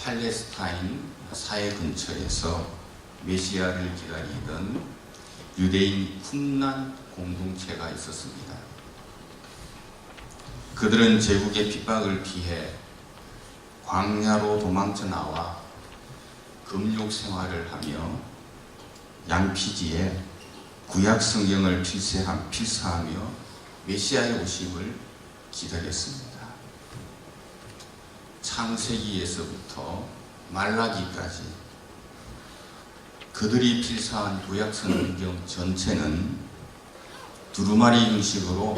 팔레스타인 사해 근처에서 메시아를 기다리던 유대인 쿰란 공동체가 있었습니다. 그들은 제국의 핍박을 피해 광야로 도망쳐 나와 금욕 생활을 하며 양피지에 구약 성경을 필사하며 메시아의 오심을 기다렸습니다. 창세기에서부터 말라기까지 그들이 필사한 구약 성경 전체는 두루마리 형식으로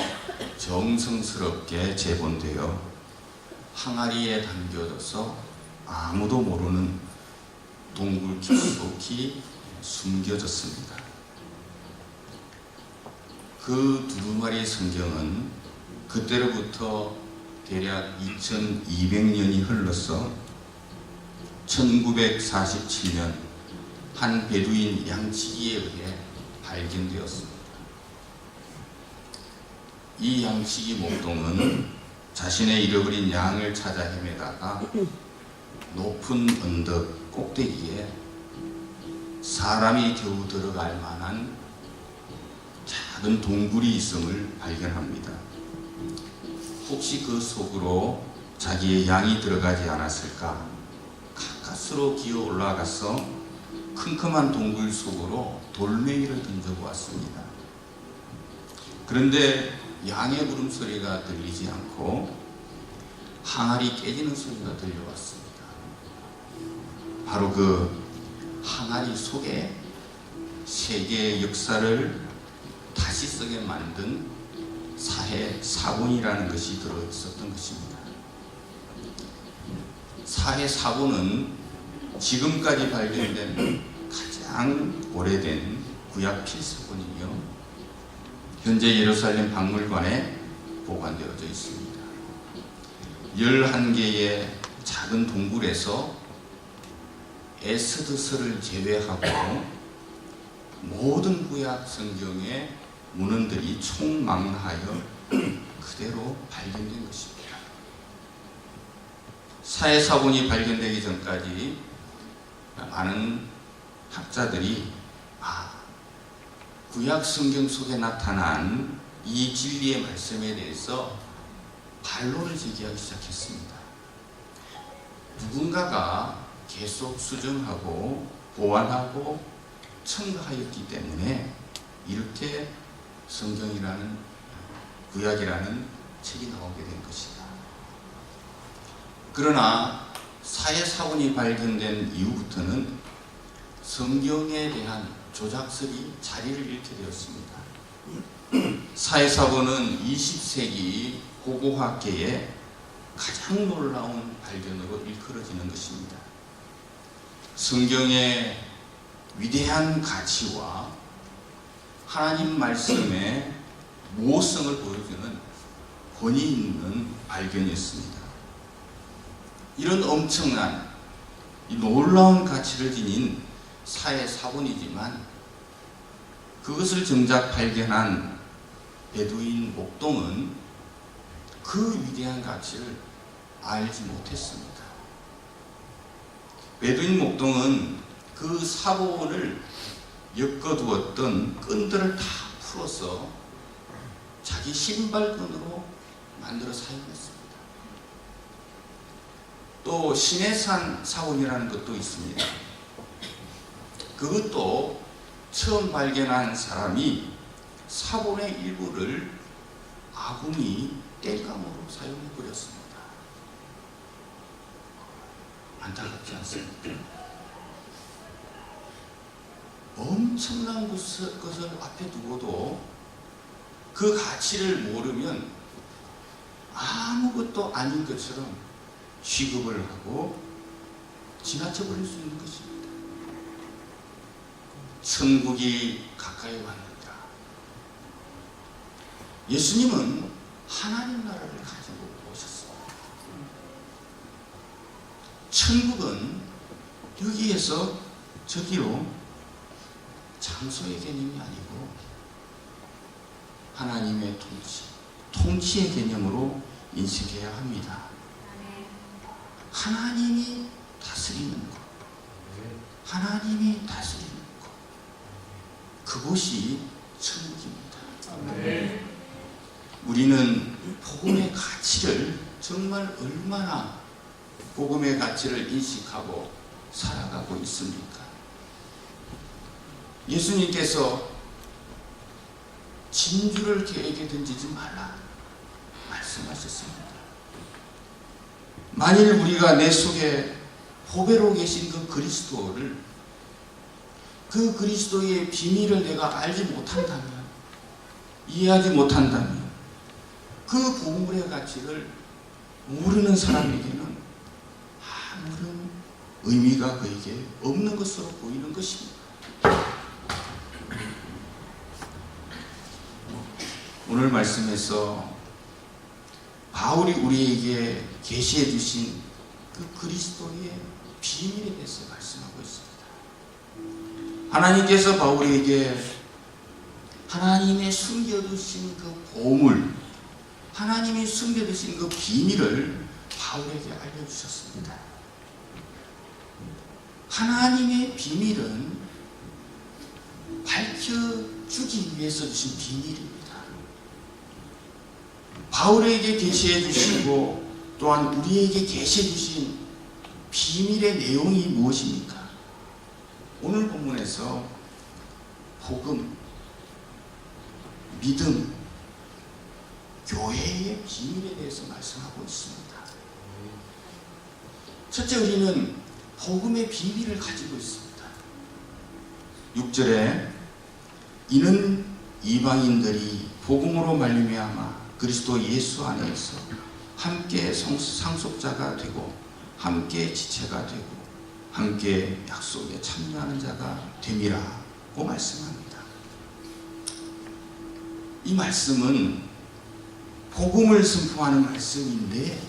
정성스럽게 재본되어 항아리에 담겨져서 아무도 모르는 동굴 깊숙이 숨겨졌습니다. 그 두루마리 성경은 그때로부터 대략 2200년이 흘러서 1947년 한 베두인 양치기에 의해 발견되었습니다. 이 양치기 목동은 자신의 잃어버린 양을 찾아 헤매다가 높은 언덕 꼭대기에 사람이 겨우 들어갈 만한 작은 동굴이 있음을 발견합니다. 혹시 그 속으로 자기의 양이 들어가지 않았을까? 가까스로 기어 올라가서 큼큼한 동굴 속으로 돌멩이를 던져보았습니다. 그런데 양의 울음소리가 들리지 않고 항아리 깨지는 소리가 들려왔습니다. 바로 그 항아리 속에 세계의 역사를 다시 쓰게 만든 사해 사본이라는 것이 들어있었던 것입니다. 사해 사본은 지금까지 발견된 가장 오래된 구약 필사본이며 현재 예루살렘 박물관에 보관되어져 있습니다. 11개의 작은 동굴에서 에스더서를 제외하고 모든 구약 성경의 문헌들이 총망라하여 그대로 발견된 것입니다. 사해 사본이 발견되기 전까지 많은 학자들이 구약 성경 속에 나타난 이 진리의 말씀에 대해서 반론을 제기하기 시작했습니다. 누군가가 계속 수정하고 보완하고 첨가하였기 때문에 이렇게 성경이라는 구약이라는 책이 나오게 된 것이다. 그러나 사해 사본이 발견된 이후부터는 성경에 대한 조작설이 자리를 잃게 되었습니다. 사해 사본은 20세기 고고학계의 가장 놀라운 발견으로 일컬어지는 것입니다. 성경의 위대한 가치와 하나님 말씀의 모호성을 보여주는 권위 있는 발견이었습니다. 이런 엄청난 이 놀라운 가치를 지닌 사해 사본이지만 그것을 정작 발견한 베두인 목동은 그 위대한 가치를 알지 못했습니다. 베두인 목동은 그 사본을 엮어두었던 끈들을 다 풀어서 자기 신발끈으로 만들어 사용했습니다. 또 시내산 사본이라는 것도 있습니다. 그것도 처음 발견한 사람이 사본의 일부를 아궁이 땔감으로 사용해버렸습니다. 안타깝지 않습니까? 엄청난 것을 앞에 두고도 그 가치를 모르면 아무것도 아닌 것처럼 취급을 하고 지나쳐버릴 수 있는 것입니다. 천국이 가까이 왔느니라. 예수님은 하나님 나라를 가지고 오셨습니다. 천국은 여기에서 저기로 장소의 개념이 아니고 하나님의 통치의 개념으로 인식해야 합니다. 하나님이 다스리는 것, 하나님이 다스리는 것, 그것이 천국입니다. 우리는 복음의 가치를 정말 얼마나 복음의 가치를 인식하고 살아가고 있습니까? 예수님께서 진주를 개에게 던지지 말라 말씀하셨습니다. 만일 우리가 내 속에 보배로 계신 그 그리스도를, 그 그리스도의 비밀을 내가 알지 못한다면, 이해하지 못한다면, 그 복음의 가치를 모르는 사람에게는 아무런 의미가 그에게 없는 것으로 보이는 것입니다. 오늘 말씀에서 바울이 우리에게 계시해 주신 그 그리스도의 비밀에 대해서 말씀하고 있습니다. 하나님께서 바울에게 하나님의 숨겨두신 그 보물, 하나님이 숨겨두신 그 비밀을 바울에게 알려주셨습니다. 하나님의 비밀은 밝혀주기 위해서 주신 비밀입니다. 바울에게 계시해 주시고 또한 우리에게 계시해 주신 비밀의 내용이 무엇입니까? 오늘 본문에서 복음, 믿음, 교회의 비밀에 대해서 말씀하고 있습니다. 첫째, 우리는 복음의 비밀을 가지고 있습니다. 6절에 이는 이방인들이 복음으로 말미암아 그리스도 예수 안에서 함께 상속자가 되고 함께 지체가 되고 함께 약속에 참여하는 자가 됨이라고 말씀합니다. 이 말씀은 복음을 선포하는 말씀인데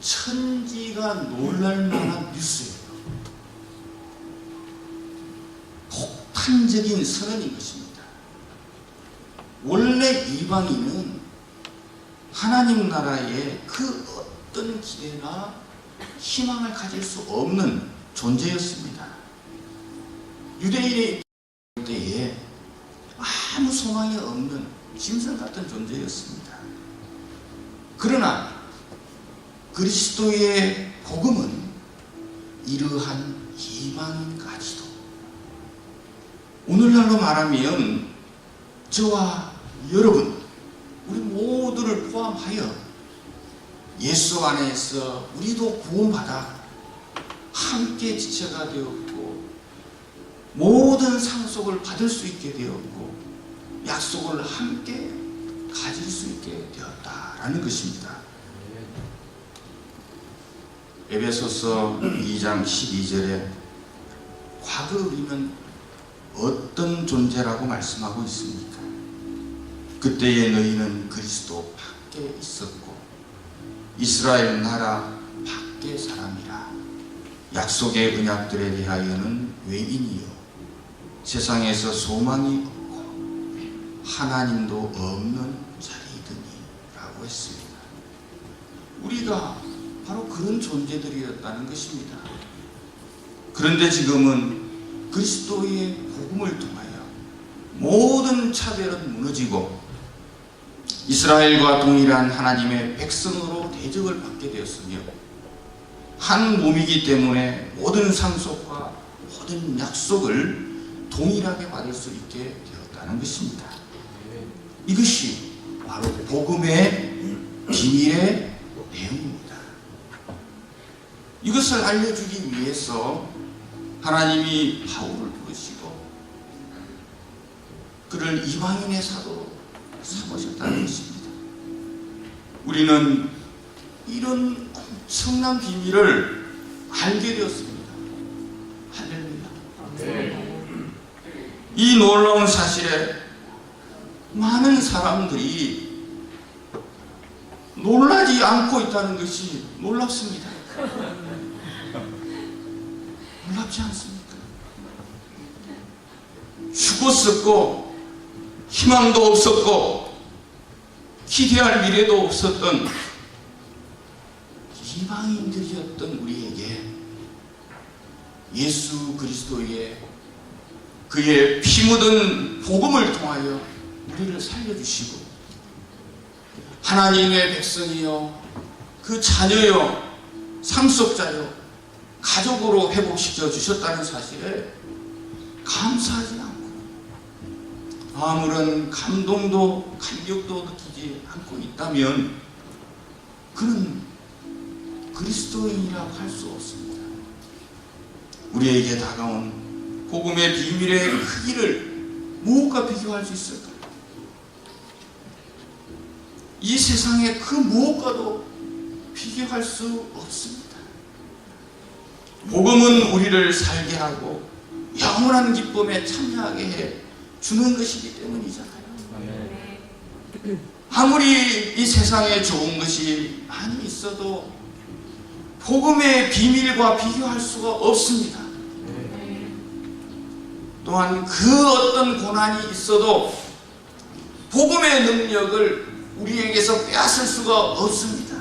천지가 놀랄 만한 뉴스예요. 폭탄적인 선언인 것입니다. 원래 이방인은 하나님 나라에 그 어떤 기대나 희망을 가질 수 없는 존재였습니다. 유대인의 때에 아무 소망이 없는 짐승 같은 존재였습니다. 그러나 그리스도의 복음은 이러한 이방인까지도, 오늘날로 말하면 저와 여러분, 우리 모두를 포함하여 예수 안에서 우리도 구원받아 함께 지체가 되었고 모든 상속을 받을 수 있게 되었고 약속을 함께 가질 수 있게 되었다라는 것입니다. 에베소서 2장 12절에 과거 우리는 어떤 존재라고 말씀하고 있습니까? 그때의 너희는 그리스도 밖에 있었고 이스라엘 나라 밖의 사람이라. 약속의 언약들에 대하여는 외인이요 세상에서 소망이 없고 하나님도 없는 자리이더니 라고 했습니다. 우리가 바로 그런 존재들이었다는 것입니다. 그런데 지금은 그리스도의 복음을 통하여 모든 차별은 무너지고 이스라엘과 동일한 하나님의 백성으로 대접을 받게 되었으며 한 몸이기 때문에 모든 상속과 모든 약속을 동일하게 받을 수 있게 되었다는 것입니다. 이것이 바로 복음의 비밀의 내용입니다. 이것을 알려주기 위해서 하나님이 바울을 부르시고 그를 이방인의 사도로 삼으셨다는 것입니다. 우리는 이런 엄청난 비밀을 알게 되었습니다. 할렐루야. 이 놀라운 사실에 많은 사람들이 놀라지 않고 있다는 것이 놀랍습니다. 놀랍지 않습니까? 죽었었고 희망도 없었고 기대할 미래도 없었던 이방인들이었던 우리에게 예수 그리스도의 그의 피 묻은 복음을 통하여 우리를 살려주시고 하나님의 백성이요 그 자녀요 상속자요 가족으로 회복시켜 주셨다는 사실에 감사하지 않고 아무런 감동도 감격도 느끼지 않고 있다면 그는 그리스도인이라고 할 수 없습니다. 우리에게 다가온 복음의 비밀의 크기를 무엇과 비교할 수 있을까? 이 세상의 그 무엇과도 비교할 수 없습니다. 복음은 우리를 살게 하고 영원한 기쁨에 참여하게 해 주는 것이기 때문이잖아요. 아무리 이 세상에 좋은 것이 많이 있어도 복음의 비밀과 비교할 수가 없습니다. 또한 그 어떤 고난이 있어도 복음의 능력을 우리에게서 빼앗을 수가 없습니다.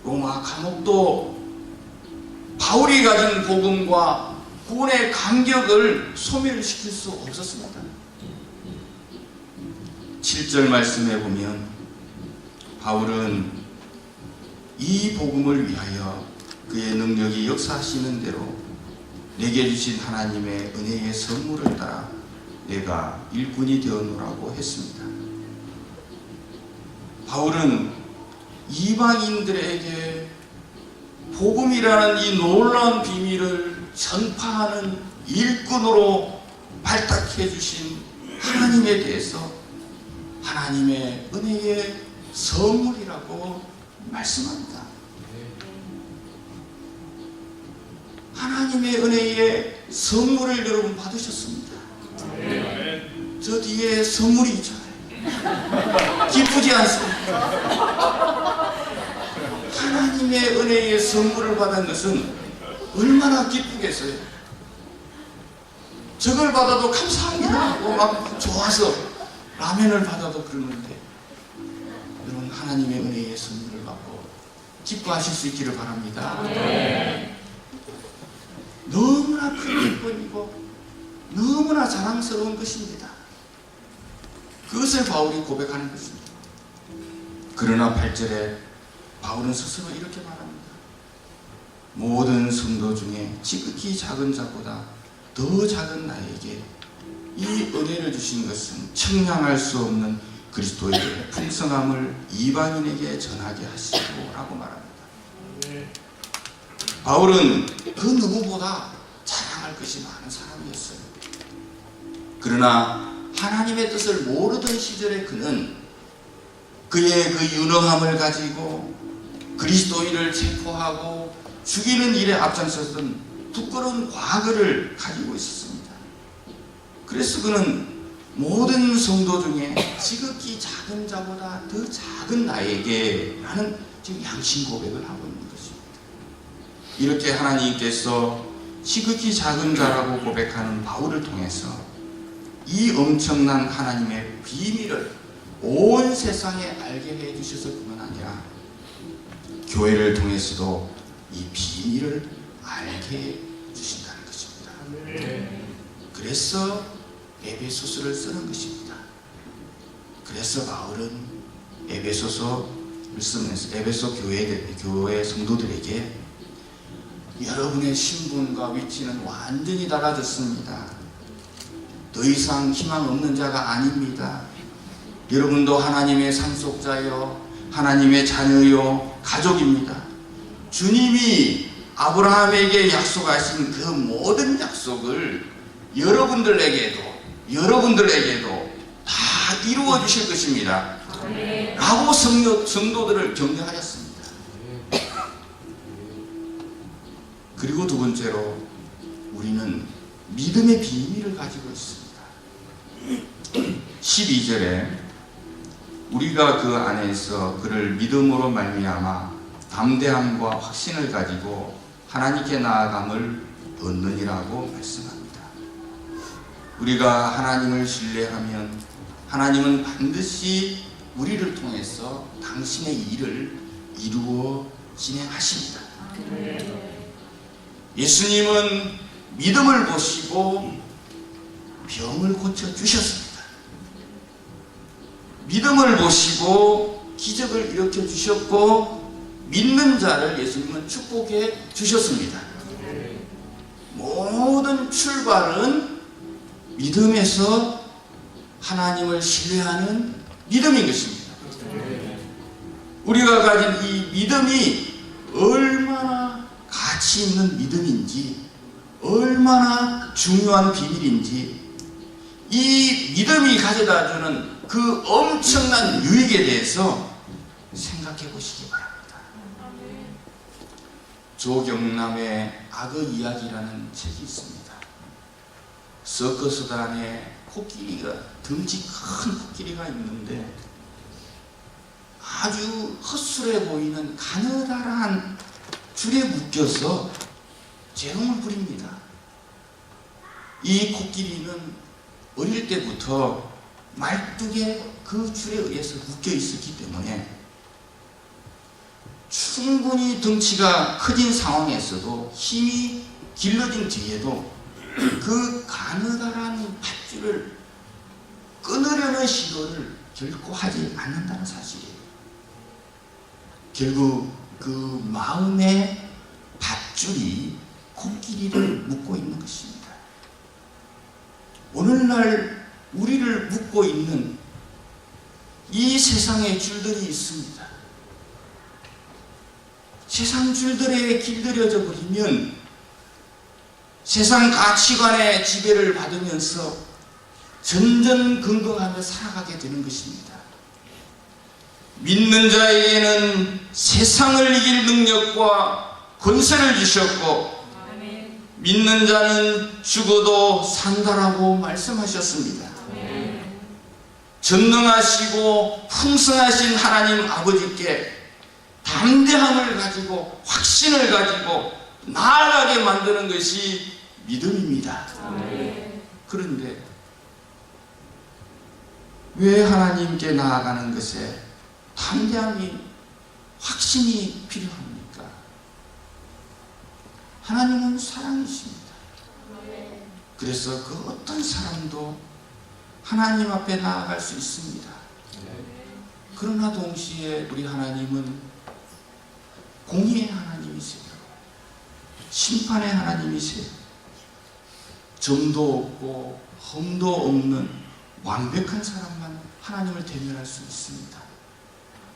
로마 감옥도 바울이 가진 복음과 구원의 감격을 소멸시킬 수 없었습니다. 7절 말씀에 보면 바울은 이 복음을 위하여 그의 능력이 역사하시는 대로 내게 주신 하나님의 은혜의 선물을 따라 내가 일꾼이 되었노라고 했습니다. 바울은 이방인들에게 복음이라는 이 놀라운 비밀을 전파하는 일꾼으로 발탁해 주신 하나님에 대해서 하나님의 은혜의 선물이라고 말씀합니다. 하나님의 은혜의 선물을 여러분 받으셨습니다. 저 뒤에 선물이 있잖아요. 기쁘지 않습니까? 하나님의 은혜의 선물을 받은 것은 얼마나 기쁘겠어요. 저걸 받아도 감사합니다 하고 막 좋아서 라면을 받아도 그러는데 여러분 하나님의 은혜의 선물을 받고 기뻐하실 수 있기를 바랍니다. 너무나 큰 기쁨이고 너무나 자랑스러운 것입니다. 그것을 바울이 고백하는 것입니다. 그러나 8절에 바울은 스스로 이렇게 말합니다. 모든 성도 중에 지극히 작은 자보다 더 작은 나에게 이 은혜를 주신 것은 청량할 수 없는 그리스도의 풍성함을 이방인에게 전하게 하시고 라고 말합니다. 바울은 그 누구보다 자랑할 것이 많은 사람이었어요. 그러나 하나님의 뜻을 모르던 시절에 그는 그의 그 유능함을 가지고 그리스도인을 체포하고 죽이는 일에 앞장섰던 부끄러운 과거를 가지고 있었습니다. 그래서 그는 모든 성도 중에 지극히 작은 자보다 더 작은 나에게 라는 지금 양심 고백을 하고 있는 것입니다. 이렇게 하나님께서 지극히 작은 자라고 고백하는 바울을 통해서 이 엄청난 하나님의 비밀을 온 세상에 알게 해주셔서 뿐만 아니라 교회를 통해서도 이 비밀을 알게 해주신다는 것입니다. 그래서 에베소서를 쓰는 것입니다. 그래서 바울은 에베소서를 쓰면서 에베소 교회 성도들에게 여러분의 신분과 위치는 완전히 달라졌습니다. 더 이상 희망 없는 자가 아닙니다. 여러분도 하나님의 상속자요, 하나님의 자녀요, 가족입니다. 주님이 아브라함에게 약속하신 그 모든 약속을 여러분들에게도 다 이루어 주실 것입니다. 라고 성도들을 격려하였습니다. 그리고 두 번째로 우리는 믿음의 비밀을 가지고 있습니다. 12절에 우리가 그 안에서 그를 믿음으로 말미암아 담대함과 확신을 가지고 하나님께 나아감을 얻느니라고 말씀합니다. 우리가 하나님을 신뢰하면 하나님은 반드시 우리를 통해서 당신의 일을 이루어 진행하십니다. 예수님은 믿음을 보시고 병을 고쳐주셨습니다. 믿음을 보시고 기적을 일으켜주셨고 믿는 자를 예수님은 축복해 주셨습니다. 모든 출발은 믿음에서 하나님을 신뢰하는 믿음인 것입니다. 우리가 가진 이 믿음이 얼마나 가치 있는 믿음인지, 얼마나 중요한 비밀인지, 이 믿음이 가져다주는 그 엄청난 유익에 대해서 생각해 보시기 바랍니다. 조경남의 악어 이야기라는 책이 있습니다. 서커스단에 코끼리가, 덩치 큰 코끼리가 있는데 아주 헛술해 보이는 가느다란 줄에 묶여서 재롱을 부립니다. 이 코끼리는 어릴 때부터 말뚝에 그 줄에 의해서 묶여 있었기 때문에 충분히 덩치가 커진 상황에서도 힘이 길러진 뒤에도 그 가느다란 밧줄을 끊으려는 시도를 결코 하지 않는다는 사실이에요. 결국 그 마음의 밧줄이 코끼리를 묶고 있는 것입니다. 오늘날 우리를 묶고 있는 이 세상의 줄들이 있습니다. 세상 줄들에 길들여져 버리면 세상 가치관의 지배를 받으면서 전전긍긍하며 살아가게 되는 것입니다. 믿는 자에게는 세상을 이길 능력과 권세를 주셨고 믿는 자는 죽어도 산다라고 말씀하셨습니다. 전능하시고 풍성하신 하나님 아버지께 담대함을 가지고 확신을 가지고 나아가게 만드는 것이 믿음입니다. 그런데 왜 하나님께 나아가는 것에 담대함이, 확신이 필요합니까? 하나님은 사랑이십니다. 그래서 그 어떤 사람도 하나님 앞에 나아갈 수 있습니다. 그러나 동시에 우리 하나님은 공의의 하나님이세요. 심판의 하나님이세요. 점도 없고 흠도 없는 완벽한 사람만 하나님을 대면할 수 있습니다.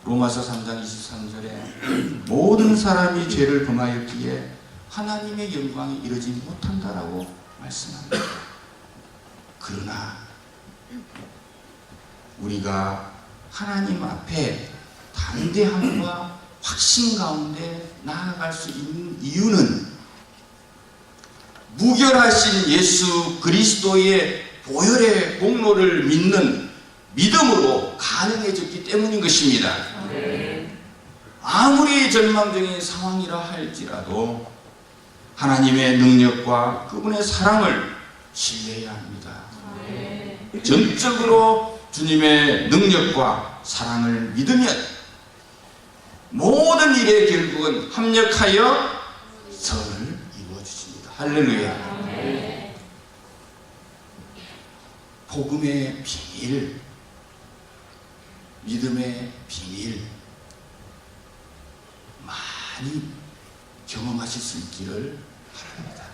로마서 3장 23절에 모든 사람이 죄를 범하였기에 하나님의 영광이 이루지 못한다라고 말씀합니다. 그러나 우리가 하나님 앞에 담대함과 확신 가운데 나아갈 수 있는 이유는 무결하신 예수 그리스도의 보혈의 공로를 믿는 믿음으로 가능해졌기 때문인 것입니다. 아무리 절망적인 상황이라 할지라도 하나님의 능력과 그분의 사랑을 신뢰해야 합니다. 전적으로 주님의 능력과 사랑을 믿으면 모든 일의 결국은 합력하여 선을 이루어주십니다. 할렐루야. 복음의 비밀, 믿음의 비밀 많이 경험하실 수 있기를 바랍니다.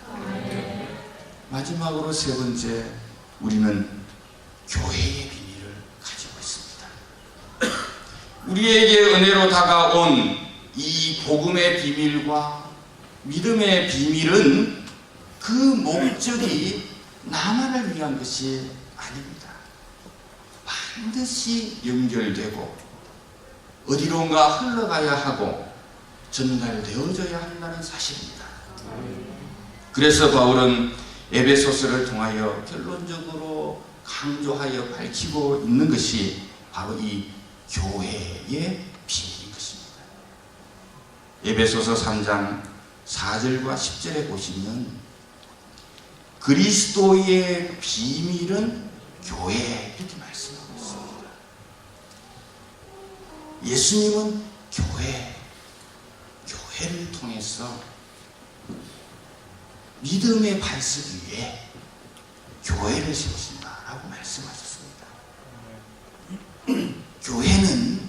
마지막으로 세 번째, 우리는 교회의 비밀을 가지고 있습니다. 우리에게 은혜로 다가온 이 복음의 비밀과 믿음의 비밀은 그 목적이 나만을 위한 것이 아닙니다. 반드시 연결되고 어디론가 흘러가야 하고 전달되어져야 한다는 사실입니다. 그래서 바울은 에베소서를 통하여 결론적으로 강조하여 밝히고 있는 것이 바로 이 교회의 비밀인 것입니다. 에베소서 3장 4절과 10절에 보시면 그리스도의 비밀은 교회, 이렇게 말씀하고 있습니다. 예수님은 교회를 통해서 믿음의 반석 위에 교회를 세우신다라고 말씀하셨습니다. 교회는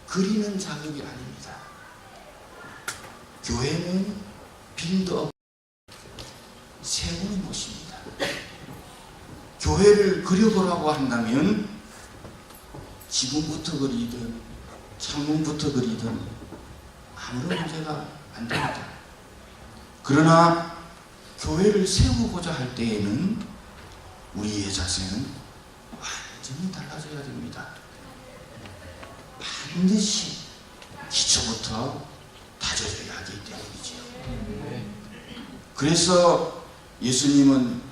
그리는 작업이 아닙니다. 교회는 빌드업, 세우는 곳입니다. 교회를 그려보라고 한다면 지붕부터 그리든 창문부터 그리든 아무런 문제가 안 됩니다. 그러나 교회를 세우고자 할 때에는 우리의 자세는 완전히 달라져야 됩니다. 반드시 기초부터 다져져야 하기 때문이지요. 그래서 예수님은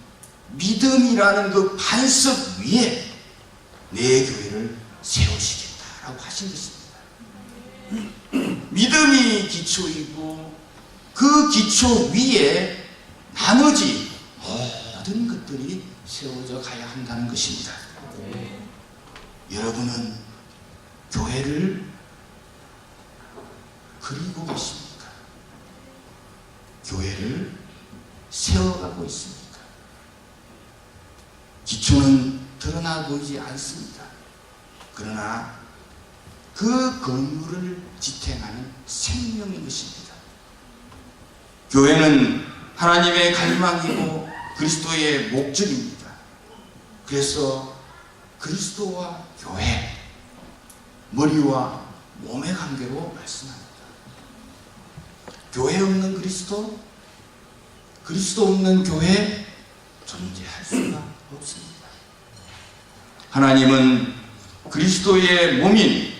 믿음이라는 그 반석 위에 내 교회를 세우시겠다라고 하신 것입니다. 믿음이 기초이고 그 기초 위에 나머지 모든 것들이 세워져 가야 한다는 것입니다. 여러분은 교회를 그리고 계십니까? 교회를 세워가고 있습니까? 기초는 드러나 보이지 않습니다. 그러나 그 건물을 지탱하는 생명인 것입니다. 교회는 하나님의 갈망이고 그리스도의 목적입니다. 그래서 그리스도와 교회, 머리와 몸의 관계로 말씀합니다. 교회 없는 그리스도, 그리스도 없는 교회 존재할 수가 없습니다. 하나님은 그리스도의 몸인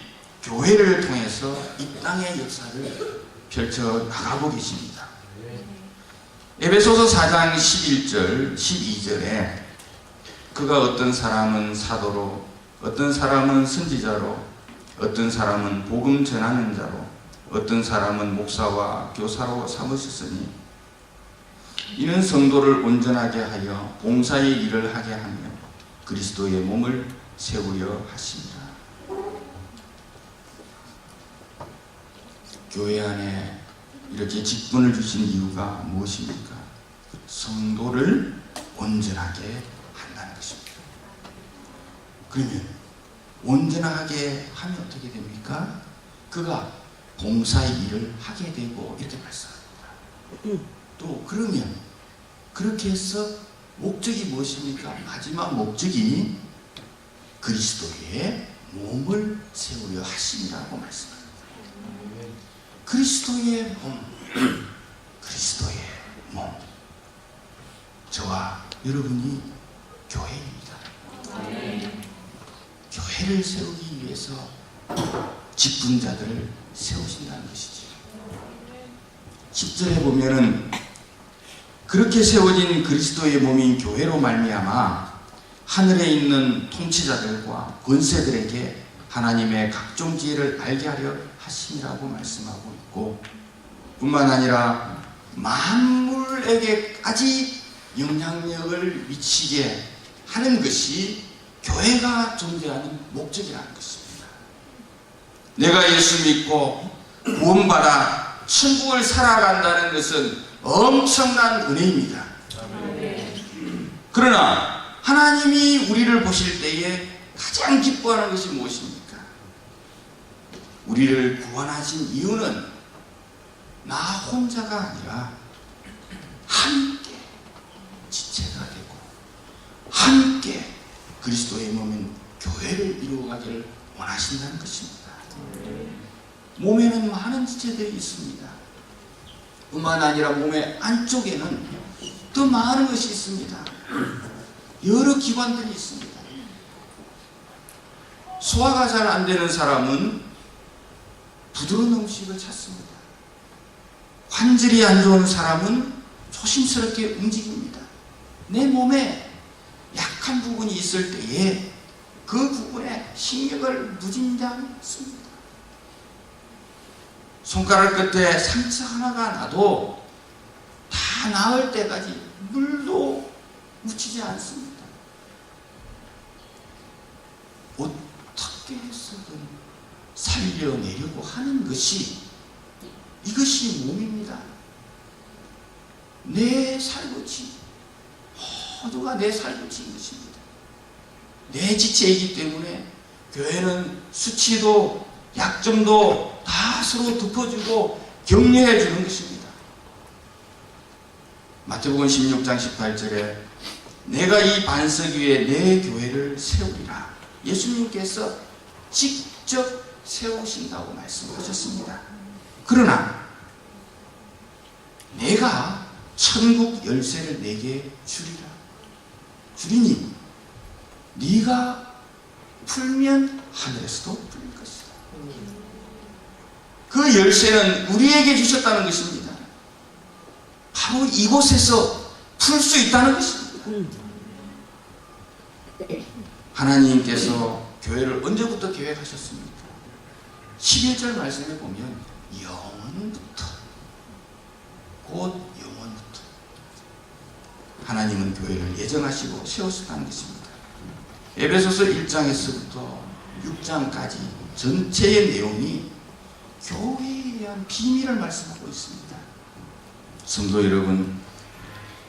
교회를 통해서 이 땅의 역사를 펼쳐 나가고 계십니다. 에베소서 4장 11절, 12절에 그가 어떤 사람은 사도로, 어떤 사람은 선지자로, 어떤 사람은 복음 전하는 자로, 어떤 사람은 목사와 교사로 삼으셨으니 이는 성도를 온전하게 하여 봉사의 일을 하게 하며 그리스도의 몸을 세우려 하십니다. 교회 안에 이렇게 직분을 주신 이유가 무엇입니까? 성도를 온전하게 한다는 것입니다. 그러면 온전하게 하면 어떻게 됩니까? 그가 봉사의 일을 하게 되고 이렇게 말씀합니다. 또 그러면 그렇게 해서 목적이 무엇입니까? 마지막 목적이 그리스도의 몸을 세우려 하심이라고 말씀합니다. 그리스도의 몸, 그리스도의 몸. 저와 여러분이 교회입니다. 교회를 세우기 위해서 직분자들을 세우신다는 것이죠. 10절에 보면은 그렇게 세워진 그리스도의 몸인 교회로 말미암아 하늘에 있는 통치자들과 권세들에게 하나님의 각종 지혜를 알게 하려 하심이라고 말씀하고 있고, 뿐만 아니라 만물에게까지 영향력을 미치게 하는 것이 교회가 존재하는 목적이라는 것입니다. 내가 예수 믿고 구원받아 천국을 살아간다는 것은 엄청난 은혜입니다. 그러나 하나님이 우리를 보실 때에 가장 기뻐하는 것이 무엇입니까? 우리를 구원하신 이유는 나 혼자가 아니라 함께 지체가 되고 함께 그리스도의 몸인 교회를 이루어가기를 원하신다는 것입니다. 몸에는 많은 지체들이 있습니다. 뿐만 아니라 몸의 안쪽에는 더 많은 것이 있습니다. 여러 기관들이 있습니다. 소화가 잘 안 되는 사람은 부드러운 음식을 찾습니다. 관절이 안 좋은 사람은 조심스럽게 움직입니다. 내 몸에 약한 부분이 있을 때에 그 부분에 신경을 무진장 씁니다. 손가락 끝에 상처 하나가 나도 다 나을 때까지 물도 묻히지 않습니다. 어떻게 해서든 살려내려고 하는 것이, 이것이 몸입니다. 내 살붙이, 모두가 내 살붙이인 것입니다. 내 지체이기 때문에 교회는 수치도 약점도 다 서로 덮어주고 격려해 주는 것입니다. 마태복음 16장 18절에 내가 이 반석 위에 내 교회를 세우리라. 예수님께서 직접 세우신다고 말씀하셨습니다. 그러나 내가 천국 열쇠를 내게 주리라. 주리니 네가 풀면 하늘에서도 풀릴 것이다. 그 열쇠는 우리에게 주셨다는 것입니다. 바로 이곳에서 풀 수 있다는 것입니다. 하나님께서 교회를 언제부터 계획하셨습니까? 11절 말씀에 보면 영원부터, 곧 영원부터 하나님은 교회를 예정하시고 세우셨다는 것입니다. 에베소서 1장에서부터 6장까지 전체의 내용이 교회에 대한 비밀을 말씀하고 있습니다. 성도 여러분,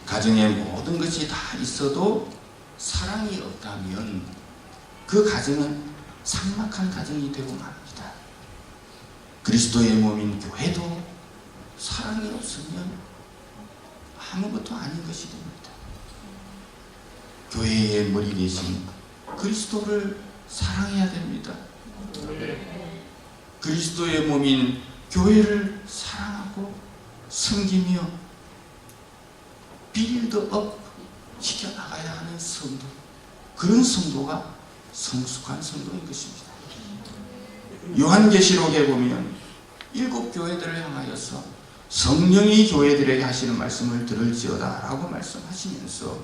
가정에 모든 것이 다 있어도 사랑이 없다면 그 가정은 삭막한 가정이 되고 맙니다. 그리스도의 몸인 교회도 사랑이 없으면 아무것도 아닌 것이 됩니다. 교회의 머리 대신 그리스도를 사랑해야 됩니다. 그리스도의 몸인 교회를 사랑하고 섬기며 빌드업 시켜나가야 하는 성도, 그런 성도가 성숙한 성도인 것입니다. 요한계시록에 보면 7교회들을 향하여서 성령이 교회들에게 하시는 말씀을 들을지어다 라고 말씀하시면서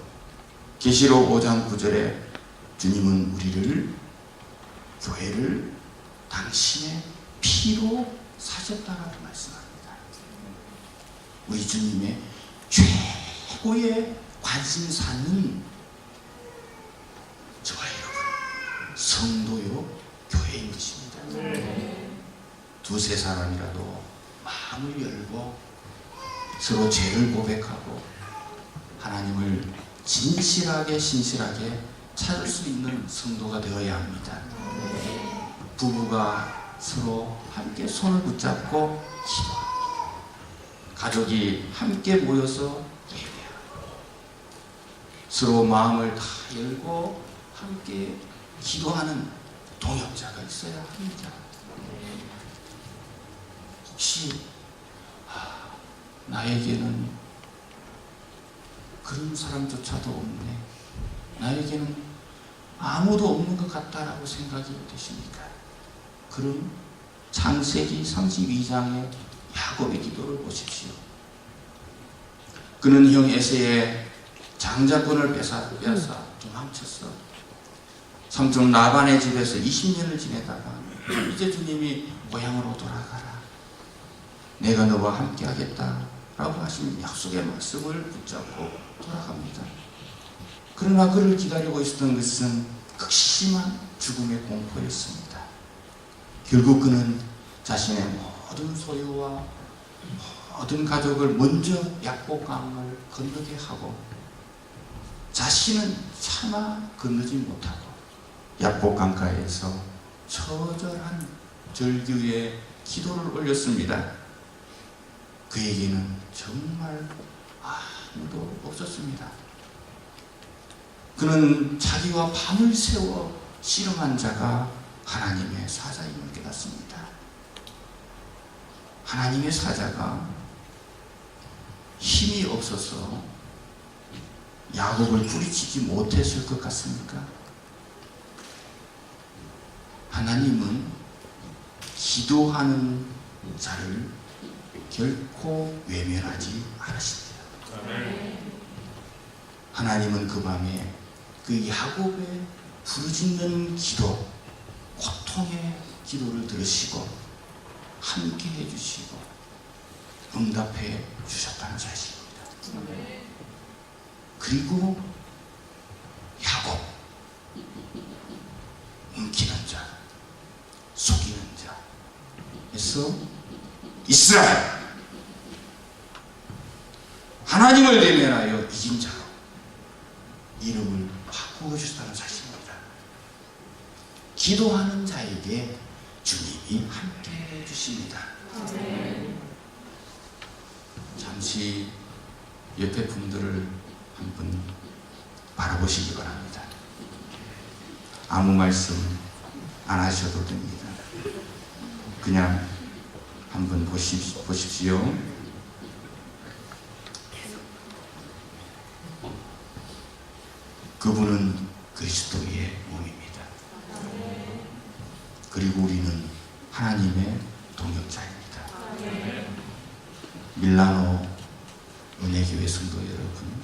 계시록 5장 9절에 주님은 우리를, 교회를 당신의 피로 사셨다라고 말씀합니다. 우리 주님의 최고의 관심사는 저와 여러분, 성도요, 교회인 것입니다. 두세 사람이라도 마음을 열고 서로 죄를 고백하고 하나님을 진실하게 신실하게 찾을 수 있는 성도가 되어야 합니다. 부부가 서로 함께 손을 붙잡고 기도하고, 가족이 함께 모여서 예배하고, 서로 마음을 다 열고 함께 기도하는 동역자가 있어야 합니다. 혹시 나에게는 그런 사람조차도 없네, 나에게는 아무도 없는 것 같다라고 생각이 되십니까? 그럼 창세기 32장의 야곱의 기도를 보십시오. 그는 형 에서의 장자권을 빼앗아 도망쳤어. 삼촌 라반의 집에서 20년을 지내다가 이제 주님이 고향으로 돌아가라, 내가 너와 함께 하겠다 라고 하시는 약속의 말씀을 붙잡고 돌아갑니다. 그러나 그를 기다리고 있었던 것은 극심한 죽음의 공포였습니다. 결국 그는 자신의 모든 소유와 모든 가족을 먼저 약복강을 건너게 하고 자신은 차마 건너지 못하고 약복강가에서 처절한 절규의 기도를 올렸습니다. 그에게는 정말 아무도 없었습니다. 그는 자기와 밤을 새워 씨름한 자가 하나님의 사자임을 깨닫습니다. 하나님의 사자가 힘이 없어서 야곱을 뿌리치지 못했을 것 같습니까? 하나님은 기도하는 자를 결코 외면하지 않으십니다. 하나님은 그 밤에 그 야곱의 부르짖는 기도, 고통의 기도를 들으시고 함께 해주시고 응답해 주셨다는 사실입니다. 그리고 야곱, 움키는 자, 속이는 자에서 이스라엘, 하나님을 대면하여 이긴 자로 이름을 바꾸어 주셨다는 사실입니다. 기도하는 자에게 주님이 함께 해주십니다. 잠시 옆에 분들을 한번 바라보시기 바랍니다. 아무 말씀 안 하셔도 됩니다. 그냥 한번 보십시오. 그분은 그리스도의 몸입니다. 그리고 우리는 하나님의 동역자입니다. 밀라노 은혜교회 성도 여러분,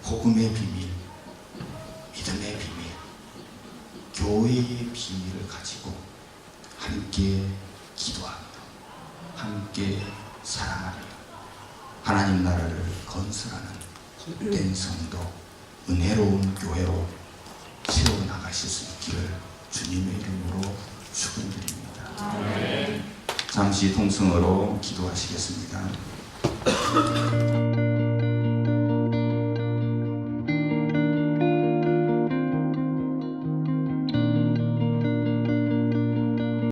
복음의 비밀, 믿음의 비밀, 교회의 비밀을 가지고 함께 기도하며 함께 사랑하며 하나님 나라를 건설하는 된 성도, 은혜로운 교회로 세워나가실 수 있기를 주님의 이름으로 축원드립니다. 잠시 통성으로 기도하시겠습니다.